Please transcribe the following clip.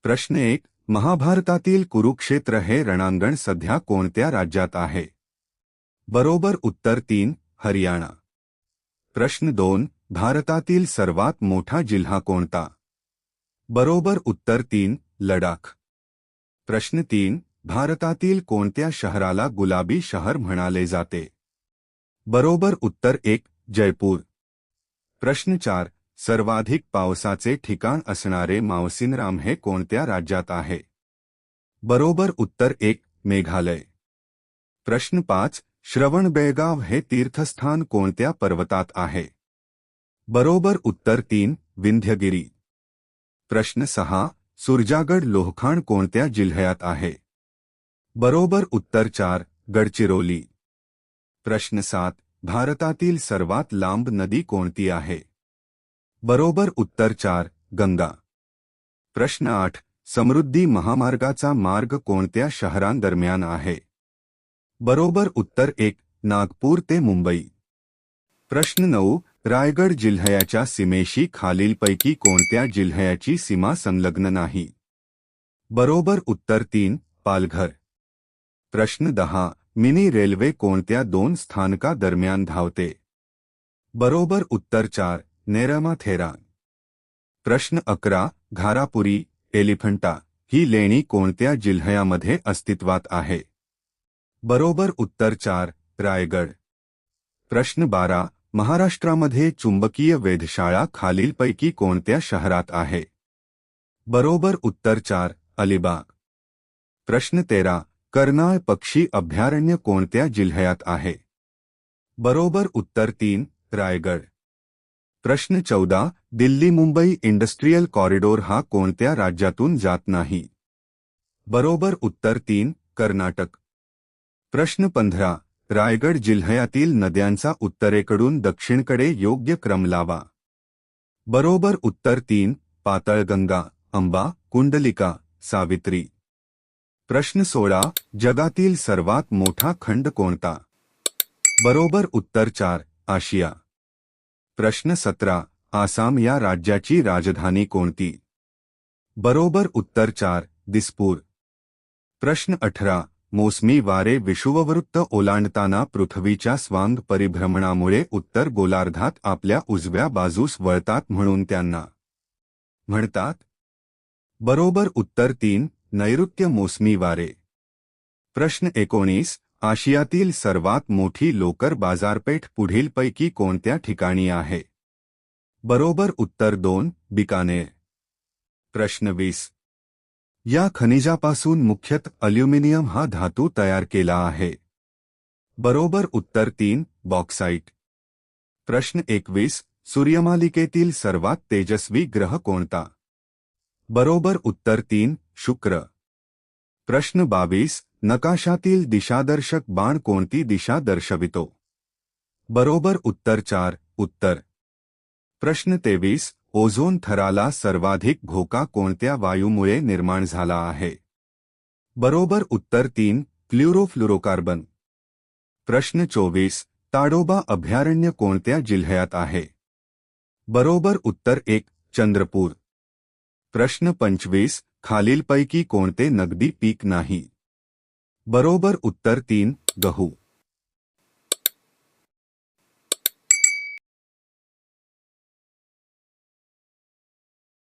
प्रश्न 1. महाभारतातील कुरुक्षेत्र हे रणांगण सध्या कोणत्या राज्यात आहे? बरोबर उत्तर 3. हरियाणा. प्रश्न 2. भारतातील सर्वात मोठा जिल्हा कोणता? बरोबर उत्तर 3. लडाख. प्रश्न 3. भारतातील कोणत्या शहराला गुलाबी शहर म्हणाले जाते? बरोबर उत्तर 1. जयपूर. प्रश्न 4. सर्वाधिक पावसाचे ठिकाण असणारे मावसिनराम हे कोणत्या राज्यात आहे? बरोबर उत्तर 1. मेघालय. प्रश्न 5. श्रवणबेळगाव हे तीर्थस्थान कोणत्या पर्वतात आहे? बरोबर उत्तर 3. विंध्यगिरी. प्रश्न 6. सुरजागड लोहखाण कोणत्या जिल्ह्यात आहे? बरोबर उत्तर 4. गडचिरोली. प्रश्न 7. भारतातील सर्वात लांब नदी कोणती आहे? बरोबर उत्तर 4. गंगा. प्रश्न 8. समृद्धी महामार्गाचा मार्ग कोणत्या शहरांदरम्यान आहे? बरोबर उत्तर 1. नागपूर ते मुंबई. प्रश्न 9. रायगड जिल्ह्याच्या सीमेशी खालीलपैकी कोणत्या जिल्ह्याची सीमा संलग्न नाही? बरोबर उत्तर 3. पालघर. प्रश्न 10. मिनी रेल्वे कोणत्या 2 स्थानकादरम्यान धावते? बरोबर उत्तर 4. नेरमाथेरा. प्रश्न 11. घारापुरी, एलिफंटा ही लेणी कोणत्या जिल्ह्यामध्ये अस्तित्वात आहे? बरोबर उत्तर 4. रायगड. प्रश्न 12. महाराष्ट्रामध्ये चुंबकीय वेधशाळा खालीलपैकी कोणत्या शहरात आहे? बरोबर उत्तर 4. अलिबाग. प्रश्न 13. कर्नाळ पक्षी अभयारण्य कोणत्या जिल्ह्यात आहे? बरोबर उत्तर 3. रायगड. प्रश्न 14. दिल्ली मुंबई इंडस्ट्रियल कॉरिडॉर हा कोणत्या राज्यातून जात नाही? बरोबर उत्तर 3. कर्नाटक. प्रश्न 15. रायगड जिल्ह्यातील नद्यांचा उत्तरेकडून दक्षिणकडे योग्य क्रम लावा. बरोबर उत्तर 3. पाताळगंगा, अंबा, कुंडलिका, सावित्री. प्रश्न 16. जगातील सर्वात मोठा खंड कोणता? बरोबर उत्तर 4. आशिया. प्रश्न 17. आसाम या राज्याची राजधानी कोणती? बरोबर उत्तर 4. दिसपूर. प्रश्न 18. मोसमी वारे विषुववृत्त ओलांडताना पृथ्वीच्या स्वांग परिभ्रमणामुळे उत्तर गोलार्धात आपल्या उजव्या बाजूस वळतात म्हणून त्यांना म्हणतात? बरोबर उत्तर 3. नैऋत्य मोसमी वारे. प्रश्न 19. आशियातील सर्वात मोठी लोकर बाजारपेठ पुढीलपैकी कोणत्या ठिकाणी आहे? बरोबर उत्तर 2. बिकानेर. प्रश्न 20. या खनिजापासून मुख्यतः अल्युमिनियम हा धातू तयार केला आहे? बरोबर उत्तर 3. बॉक्साइट. प्रश्न 21. सूर्यमालिकेतील सर्वात तेजस्वी ग्रह कोणता? बरोबर उत्तर 3. शुक्र. प्रश्न 22. नकाशातील दिशादर्शक बाण कोणती दिशा दर्शवितो? बरोबर उत्तर 4. उत्तर. प्रश्न 23. ओझोन थराला सर्वाधिक धोका कोणत्या वायूमुळे निर्माण झाला आहे? बरोबर उत्तर 3. फ्लोरोफ्लोरोकार्बन. प्रश्न 24. ताडोबा अभयारण्य कोणत्या जिल्ह्यात आहे? बरोबर उत्तर 1. चंद्रपूर. प्रश्न 25. खालीलपैकी कोणते नगदी पीक नाही? बरोबर उत्तर 3. गहू.